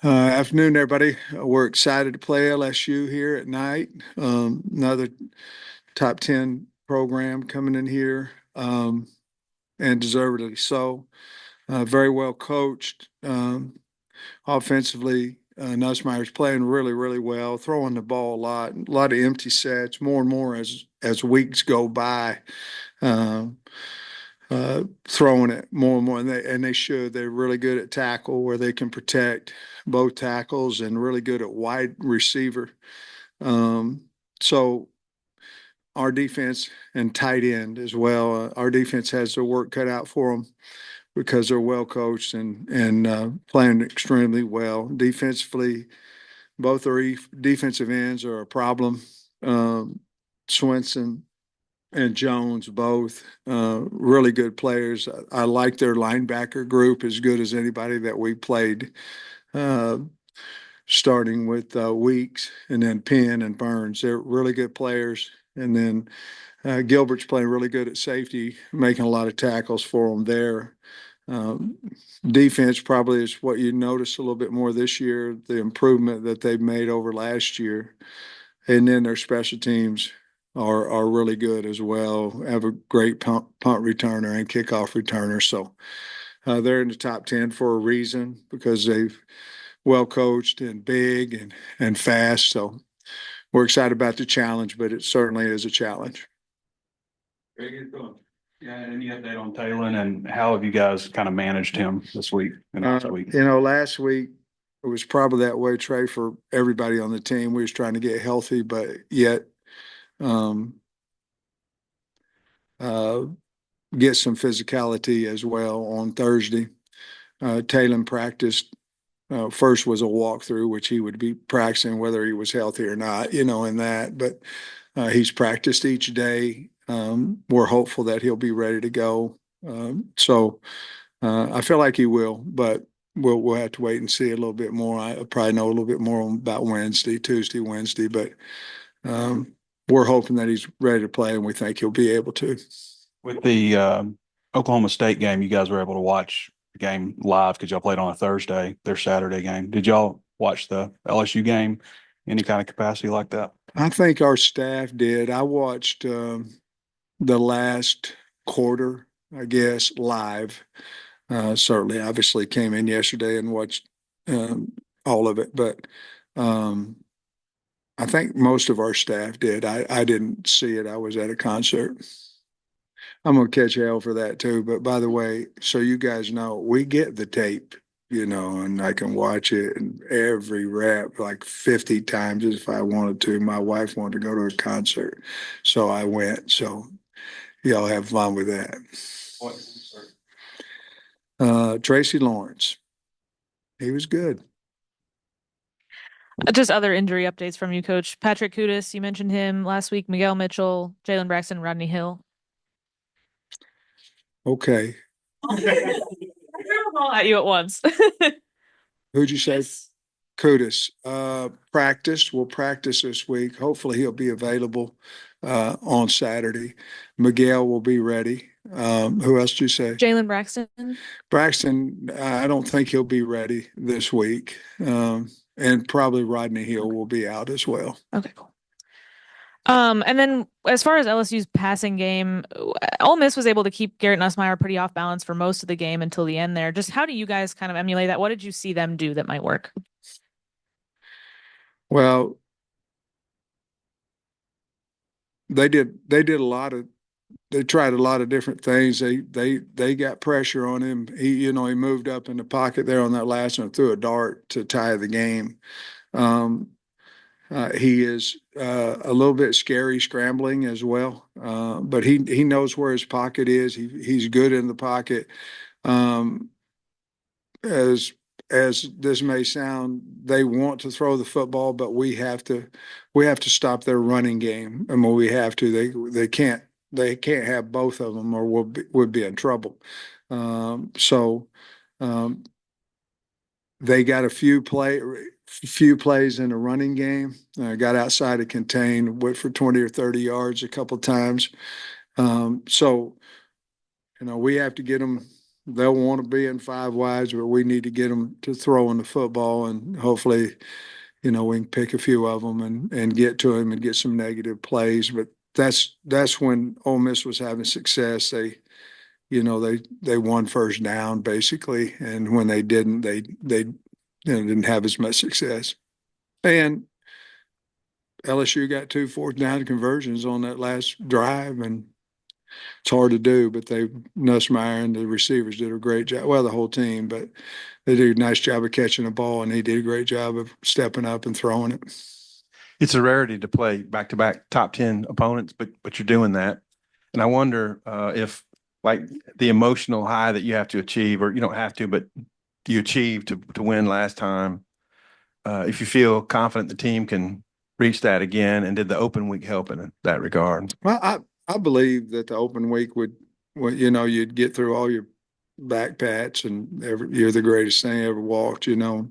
Afternoon, everybody. We're excited to play LSU here at night. Another top 10 program coming in here, and deservedly so. Very well coached. Offensively, Nussmeier's playing really, really well, throwing the ball a lot of empty sets, more and more as weeks go by. Um, Throwing it more and more, and they should. They're really good at tackle where they can protect both tackles, and really good at wide receiver. Um, so our defense and tight end as well. Our defense has their work cut out for them because they're well coached and playing extremely well defensively. Both our defensive ends are a problem. Swenson and Jones, both really good players. I like their linebacker group as good as anybody that we played, uh, starting with Weeks and then Penn and Burns. They're really good players. And then Gilbert's playing really good at safety, making a lot of tackles for them there. Um, Defense probably is what you notice a little bit more this year, the improvement that they've made over last year. And then their special teams are really good as well. Have a great punt returner and kickoff returner. So they're in the top 10 for a reason because they've well coached and big and fast. So we're excited about the challenge, but it certainly is a challenge. Very good going. Yeah, any update on Taylor and how have you guys kind of managed him this week and last week? Last week it was probably that way, Trey, for everybody on the team. We was trying to get healthy, but yet um, uh, get some physicality as well on Thursday. Taylor practiced. First was a walkthrough, which he would be practicing whether he was healthy or not, in that. But he's practiced each day. We're hopeful that he'll be ready to go. I feel like he will, but we'll have to wait and see a little bit more. I probably know a little bit more about Tuesday, Wednesday, but um, we're hoping that he's ready to play, and we think he'll be able to. With the Oklahoma State game, you guys were able to watch the game live because y'all played on a Thursday, their Saturday game. Did y'all watch the LSU game any kind of capacity like that? I think our staff did. I watched the last quarter, I guess, live. Certainly, obviously, came in yesterday and watched all of it, but um, I think most of our staff did. I didn't see it. I was at a concert. I'm gonna catch hell for that too. But by the way, so you guys know, we get the tape, and I can watch it and every rap like 50 times if I wanted to. My wife wanted to go to a concert, so I went. So y'all have fun with that. What concert? Tracy Lawrence, he was good. Just other injury updates from you, Coach. Patrick Kudus, you mentioned him last week. Miguel Mitchell, Jalen Braxton, Rodney Hill. Okay, All at you at once. who'd you say? Kudus. Practice. We'll practice this week. Hopefully, he'll be available on Saturday. Miguel will be ready. Who else did you say? Jalen Braxton. Braxton, I don't think he'll be ready this week. And probably Rodney Hill will be out as well. Okay, cool. And then as far as LSU's passing game, Ole Miss was able to keep Garrett Nussmeier pretty off balance for most of the game until the end there. Just how do you guys kind of emulate that? What did you see them do that might work? Well, they did a lot of they tried a lot of different things. They got pressure on him. He moved up in the pocket there on that last one, threw a dart to tie the game. Um, he is a little bit scary scrambling as well, but he knows where his pocket is. He's good in the pocket. Um, as as this may sound, they want to throw the football, but we have to stop their running game. I mean, we have to. They can't have both of them, or would be in trouble. So um, they got few plays in the running game. Got outside of contain, went for 20 or 30 yards a couple times. So we have to get them they'll want to be in five wides, but we need to get them to throwing the football, and hopefully, we can pick a few of them and get to them and get some negative plays. But that's when Ole Miss was having success. They won first down basically, and when they didn't, they didn't have as much success. And LSU got 2 fourth down conversions on that last drive, and it's hard to do, but Nussmeier and the receivers did a great job. Well, the whole team, but they did a nice job of catching the ball, and he did a great job of stepping up and throwing it. It's a rarity to play back-to-back top 10 opponents, but you're doing that. And I wonder if like the emotional high that you have to achieve, or you don't have to, but you achieved to win last time. If you feel confident the team can reach that again, and did the open week help in that regard? Well, I believe that the open week you'd get through all your back pats, and you're the greatest thing ever walked. So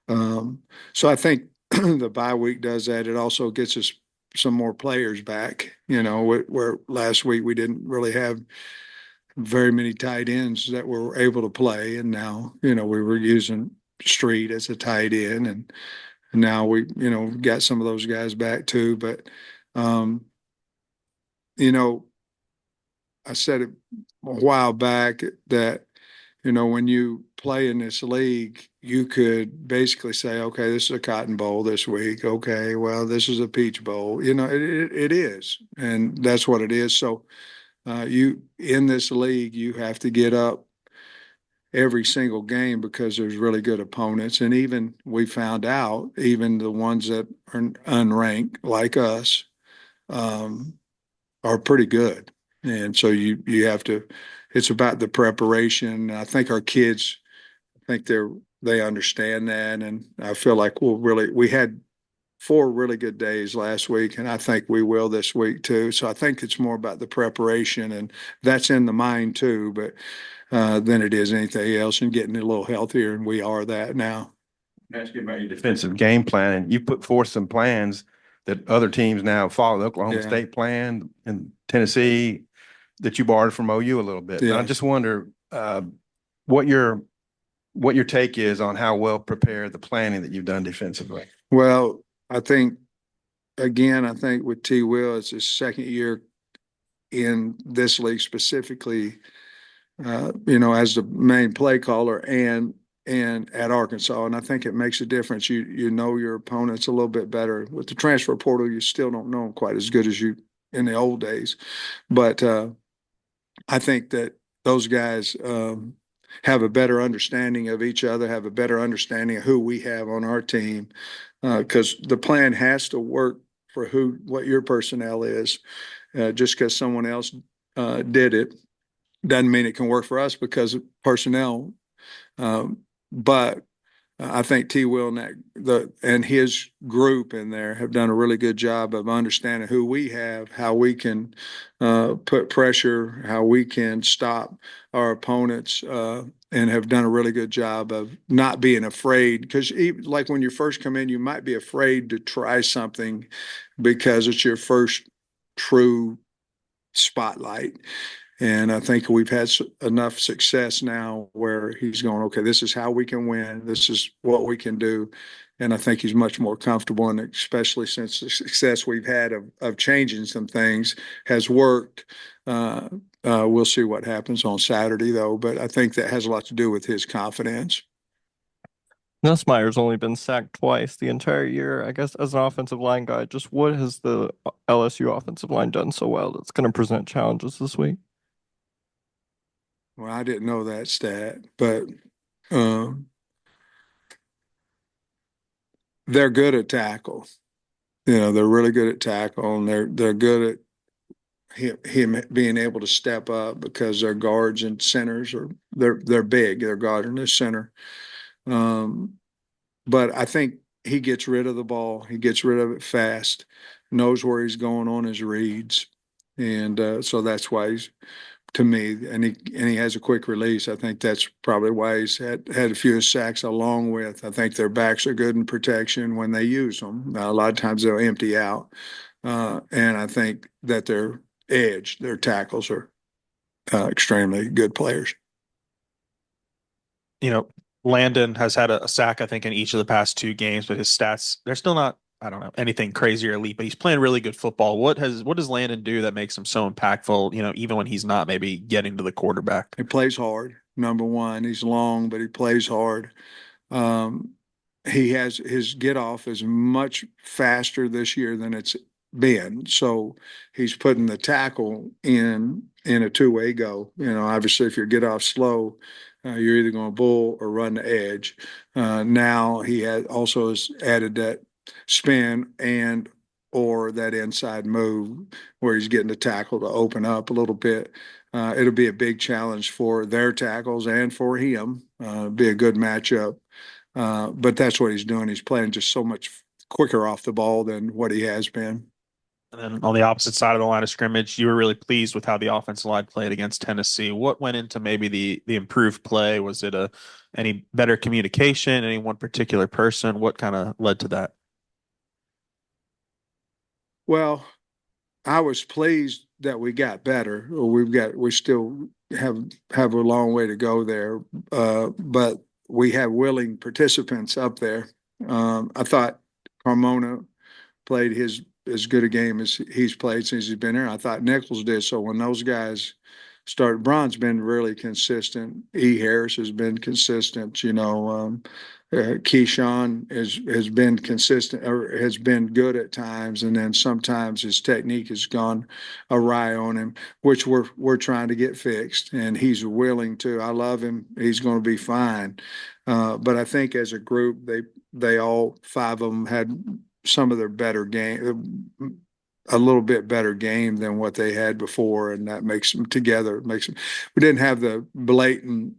I think the bye week does that. It also gets us some more players back. Where last week we didn't really have very many tight ends that were able to play, and now we were using Street as a tight end, and now we got some of those guys back too. But I said it a while back that when you play in this league, you could basically say, okay, this is a Cotton Bowl this week. Okay, well, this is a Peach Bowl. It is, and that's what it is. So you in this league, you have to get up every single game because there's really good opponents. And even we found out, even the ones that are unranked like us are pretty good. And so you have to, it's about the preparation. I think our kids, they understand that. And I feel like we had 4 really good days last week, and I think we will this week too. So I think it's more about the preparation, and that's in the mind too, but than it is anything else, and getting a little healthier. And we are that now. Ask you about your defensive game plan, and you put forth some plans that other teams now follow. The Oklahoma State plan and Tennessee that you borrowed from OU a little bit. Yeah. And I just wonder what your take is on how well prepared the planning that you've done defensively. Well, I think with T. Will, it's his second year in this league specifically, as the main play caller and at Arkansas. And I think it makes a difference. You know your opponents a little bit better. With the transfer portal, you still don't know them quite as good as you in the old days. But I think that those guys have a better understanding of each other, have a better understanding of who we have on our team, because the plan has to work for what your personnel is. Just because someone else did it doesn't mean it can work for us because of personnel. But I think T. Will and his group in there have done a really good job of understanding who we have, how we can put pressure, how we can stop our opponents, and have done a really good job of not being afraid. Because like when you first come in, you might be afraid to try something because it's your first true spotlight. And I think we've had enough success now where he's going, okay, this is how we can win. This is what we can do. And I think he's much more comfortable, and especially since the success we've had of changing some things has worked. We'll see what happens on Saturday, though. But I think that has a lot to do with his confidence. Nussmeier's only been sacked twice the entire year. I guess as an offensive line guy, just what has the LSU offensive line done so well that's going to present challenges this week? Well, I didn't know that stat, but they're good at tackle. They're really good at tackle, and they're good at him being able to step up because their guards and centers they're big. They're guard and their center. But I think he gets rid of the ball. He gets rid of it fast, knows where he's going on his reads, and so that's why he's, to me, and he has a quick release. I think that's probably why he's had a few sacks along with. I think their backs are good in protection when they use them. A lot of times they'll empty out, and I think that their tackles are extremely good players. Landon has had a sack, I think, in each of the past 2 games, but his stats, they're still not, I don't know, anything crazy or elite, but he's playing really good football. What does Landon do that makes him so impactful, even when he's not maybe getting to the quarterback? He plays hard. Number one, he's long, but he plays hard. Um, he has his get off is much faster this year than it's been. So he's putting the tackle in a two-way go. Obviously, if you get off slow, you're either going to bull or run the edge. Now he has added that spin and or that inside move where he's getting the tackle to open up a little bit. It'll be a big challenge for their tackles and for him. Be a good matchup. But that's what he's doing. He's playing just so much quicker off the ball than what he has been. And then on the opposite side of the line of scrimmage, you were really pleased with how the offensive line played against Tennessee. What went into maybe the improved play? Was it any better communication, any one particular person? What kind of led to that? Well, I was pleased that we got better. We still have a long way to go there, but we have willing participants up there. I thought Carmona played as good a game as he's played since he's been here. I thought Nichols did. So when those guys started, Braun's been really consistent. E. Harris has been consistent. Keyshawn has been consistent or has been good at times, and then sometimes his technique has gone awry on him, which we're trying to get fixed. And he's willing to. I love him. He's going to be fine. But I think as a group, they all 5 of them had some of their better game, a little bit better game than what they had before, and that makes them together. We didn't have the blatant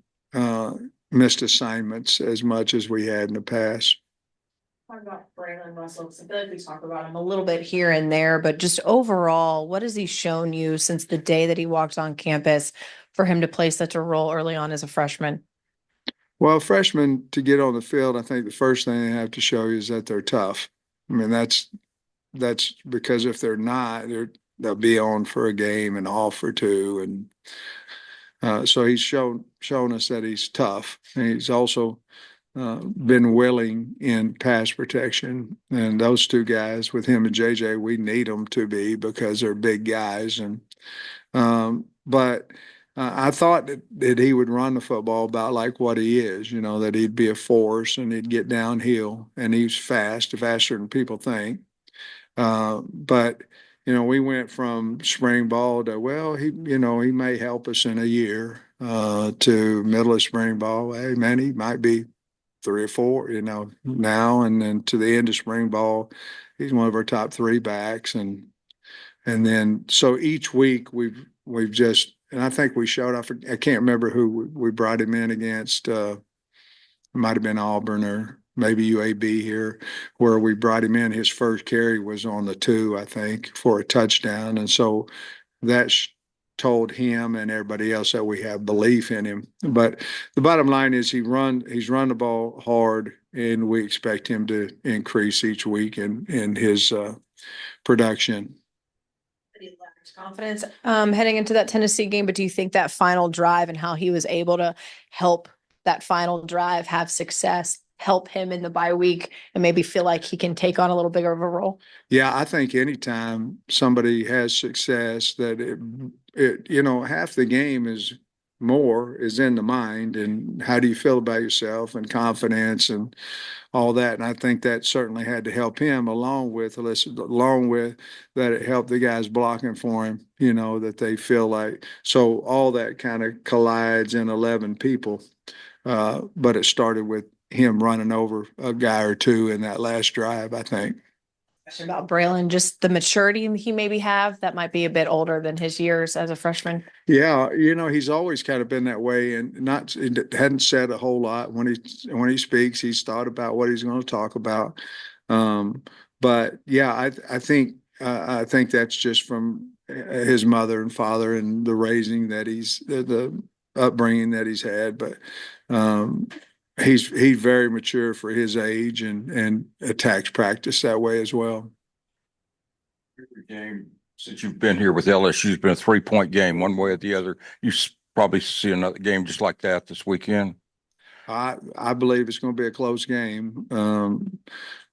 missed assignments as much as we had in the past. Talk about Braylon Russell, because I feel like we talk about him a little bit here and there, but just overall, what has he shown you since the day that he walked on campus for him to play such a role early on as a freshman? Well, freshmen to get on the field, I think the first thing they have to show you is that they're tough. I mean, that's because if they're not, they'll be on for a game and off for 2, and so he's shown us that he's tough. And he's also been willing in pass protection, and those 2 guys with him and JJ, we need them to be because they're big guys. And but I thought that he would run the football about like what he is, that he'd be a force and he'd get downhill, and he's faster than people think. But we went from spring ball to, well, he may help us in a year, to middle of spring ball. Hey, man, he might be 3 or 4, now, and then to the end of spring ball, he's one of our top 3 backs, and then so each week we've just, and I think we showed off. I can't remember who we brought him in against. It might have been Auburn or maybe UAB here, where we brought him in. His first carry was on the 2, I think, for a touchdown. And so that told him and everybody else that we have belief in him. But the bottom line is he's run the ball hard, and we expect him to increase each week in his production. Confidence heading into that Tennessee game, but do you think that final drive and how he was able to help that final drive have success help him in the bye week and maybe feel like he can take on a little bigger of a role? Yeah, I think anytime somebody has success, that half the game is in the mind, and how do you feel about yourself and confidence and all that. And I think that certainly had to help him, along with that it helped the guys blocking for him, that they feel like, so all that kind of collides in 11 people. But it started with him running over a guy or 2 in that last drive, I think. About Braylon, just the maturity he maybe have that might be a bit older than his years as a freshman. Yeah, he's always kind of been that way, and hadn't said a whole lot when he speaks. He's thought about what he's going to talk about. But yeah, I think that's just from his mother and father and the raising that the upbringing that he's had. But he's very mature for his age, and attacks practice that way as well. Every game since you've been here with LSU has been a 3-point game, one way or the other. You probably see another game just like that this weekend. I believe it's going to be a close game.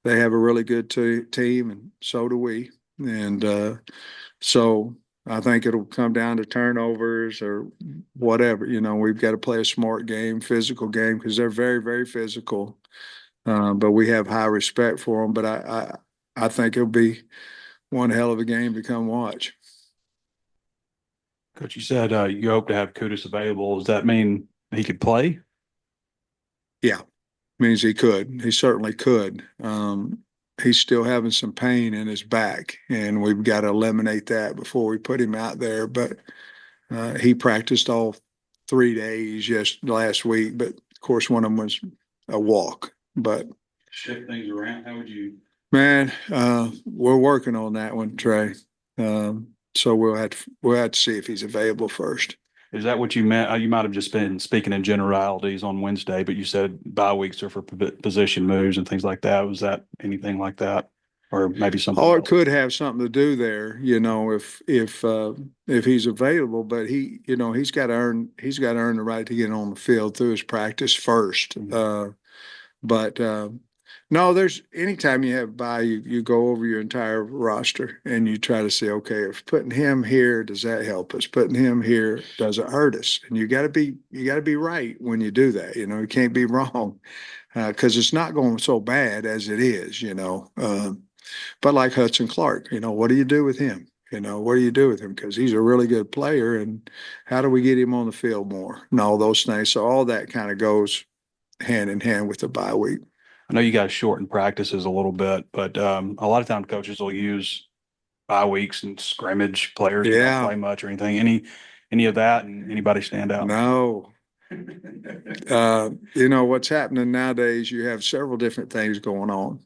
They have a really good team, and so do we. And so I think it'll come down to turnovers or whatever. We've got to play a smart game, physical game, because they're very, very physical. But we have high respect for them. But I think it'll be one hell of a game to come watch. Coach, you said you hope to have Kudus available. Does that mean he could play? Yeah, means he could. He certainly could. He's still having some pain in his back, and we've got to eliminate that before we put him out there. But he practiced all 3 days last week, but of course one of them was a walk. But Shift things around. How would you? Man, we're working on that one, Trey. So we'll have to see if he's available first. Is that what you meant? You might have just been speaking in generalities on Wednesday, but you said bye weeks are for position moves and things like that. Was that anything like that, or maybe something? Oh, it else? could have something to do there, if he's available. But he's got to earn the right to get on the field through his practice first. But no, there's anytime you have bye, you go over your entire roster and you try to say, okay, if putting him here, does that help us? Putting him here, does it hurt us? And you got to be right when you do that. You can't be wrong because it's not going so bad as it is. But like Hudson Clark, what do you do with him? What do you do with him? Because he's a really good player, and how do we get him on the field more? And all those things. So all that kind of goes hand in hand with the bye week. I know you guys shorten practices a little bit, but a lot of times coaches will use bye weeks and scrimmage players who don't play much or anything. Any of that, and anybody stand out? No. What's happening nowadays, you have several different things going on.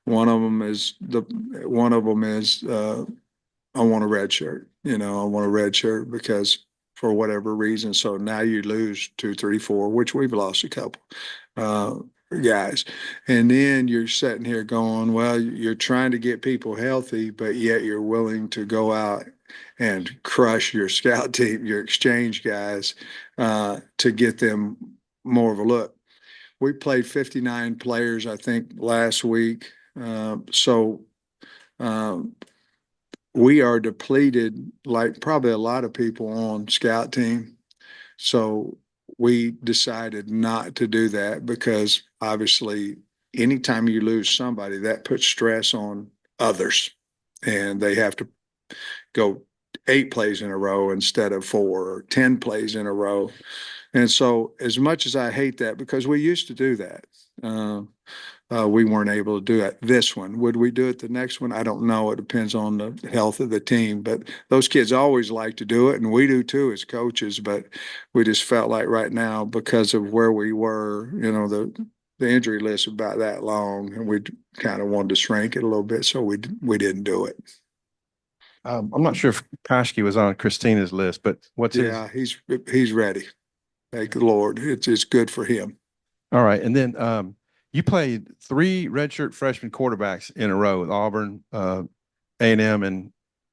One of them is I want a red shirt. I want a red shirt because for whatever reason. So now you lose 2, 3, 4, which we've lost a couple guys. And then you're sitting here going, well, you're trying to get people healthy, but yet you're willing to go out and crush your scout team, your exchange guys, to get them more of a look. We played 59 players, I think, last week. So we are depleted, like probably a lot of people on scout team. So we decided not to do that because obviously anytime you lose somebody, that puts stress on others, and they have to go 8 plays in a row instead of 4 or 10 plays in a row. And so as much as I hate that, because we used to do that, we weren't able to do it this one. Would we do it the next one? I don't know. It depends on the health of the team. But those kids always like to do it, and we do too as coaches. But we just felt like right now, because of where we were, the injury list was about that long, and we kind of wanted to shrink it a little bit, so we didn't do it. I'm not sure if Koshke was on Christina's list, but what's his? Yeah, he's ready. Thank the Lord. It's good for him. All right, and then you played 3 redshirt freshman quarterbacks in a row with Auburn, A&M, and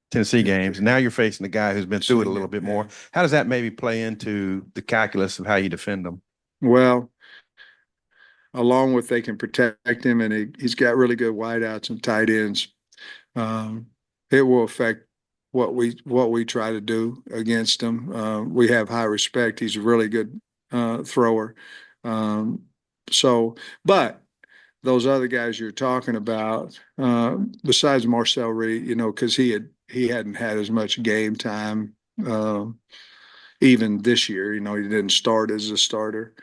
Tennessee games. And now you're facing a guy who's been through it a little bit more. How does that maybe play into the calculus of how you defend them? Well, along with they can protect him, and he's got really good wideouts and tight ends. It will affect what we try to do against him. We have high respect. He's a really good thrower. But those other guys you're talking about, besides Marcel Reed, because he hadn't had as much game time even this year. He didn't start as a starter.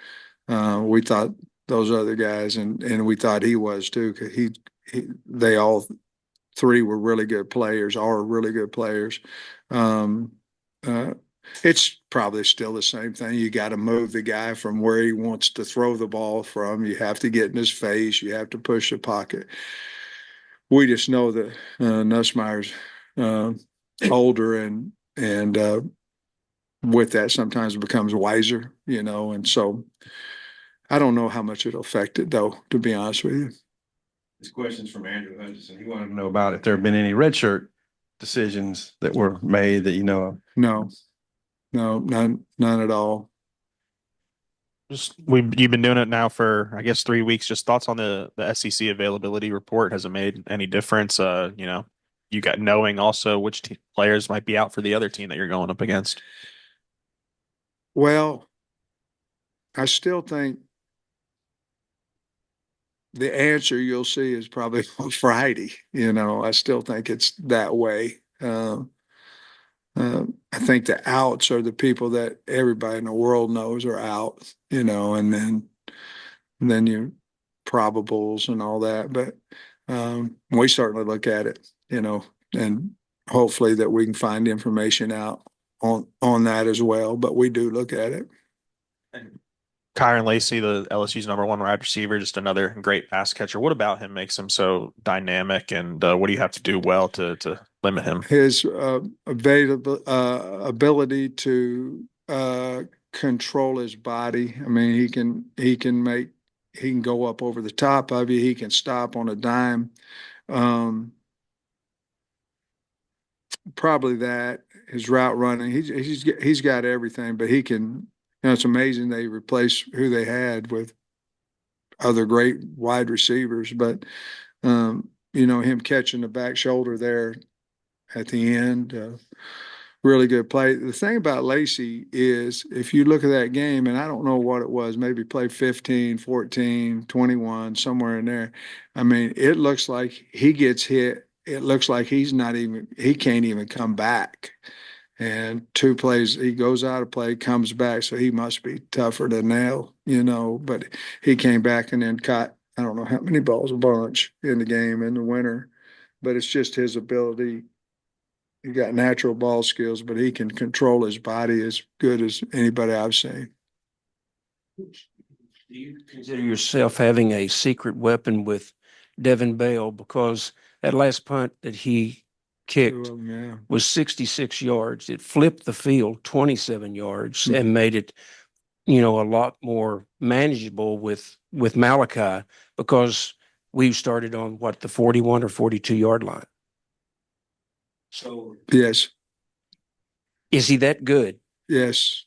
We thought those other guys, and we thought he was too, because they all 3 were really good players, are really good players. It's probably still the same thing. You got to move the guy from where he wants to throw the ball from. You have to get in his face. You have to push the pocket. We just know that Nussmeier's older, and with that sometimes it becomes wiser, and so I don't know how much it'll affect it, though, to be honest with you. This question's from Andrew Hutchinson. He wanted to know about if there have been any redshirt decisions that were made that you know of. No, none at all. You've been doing it now for I guess 3 weeks. Just thoughts on the SEC availability report. Has it made any difference? You got knowing also which players might be out for the other team that you're going up against. Well, I still think the answer you'll see is probably on Friday. I still think it's that way. I think the outs are the people that everybody in the world knows are out, and then your probables and all that. But we certainly look at it, and hopefully that we can find information out on that as well. But we do look at it. Kyron Lacey, the LSU's number 1 wide receiver, just another great pass catcher. What about him makes him so dynamic, and what do you have to do well to limit him? His ability to control his body. I mean, he can go up over the top of you. He can stop on a dime. Probably that his route running. He's got everything, but he can. It's amazing they replaced who they had with other great wide receivers. But him catching the back shoulder there at the end, really good play. The thing about Lacey is if you look at that game, and I don't know what it was, maybe played 15, 14, 21, somewhere in there. I mean, it looks like he gets hit. It looks like he can't even come back. And 2 plays, he goes out of play, comes back, so he must be tougher than nail, but he came back and then caught, I don't know how many balls, a bunch in the game in the winter, but it's just his ability. He got natural ball skills, but he can control his body as good as anybody I've seen. Do you consider yourself having a secret weapon with Devin Bell? Because that last punt that he kicked was 66 yards. It flipped the field 27 yards and made it, a lot more manageable with Malachi, because we started on the 41 or 42 yard line. So yes, is he that good? Yes,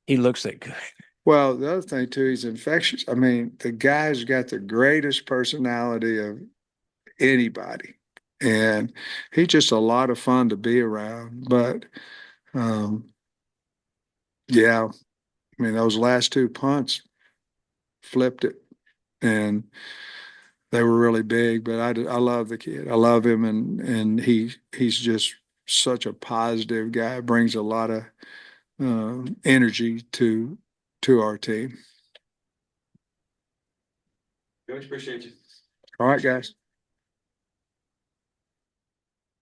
he looks that good. Well, the other thing too, he's infectious. I mean, the guy's got the greatest personality of anybody, and he's just a lot of fun to be around. But yeah, I mean, those last 2 punts flipped it, and they were really big. But I love the kid. I love him, and he's just such a positive guy. Brings a lot of energy to our team. Coach, appreciate you. All right, guys.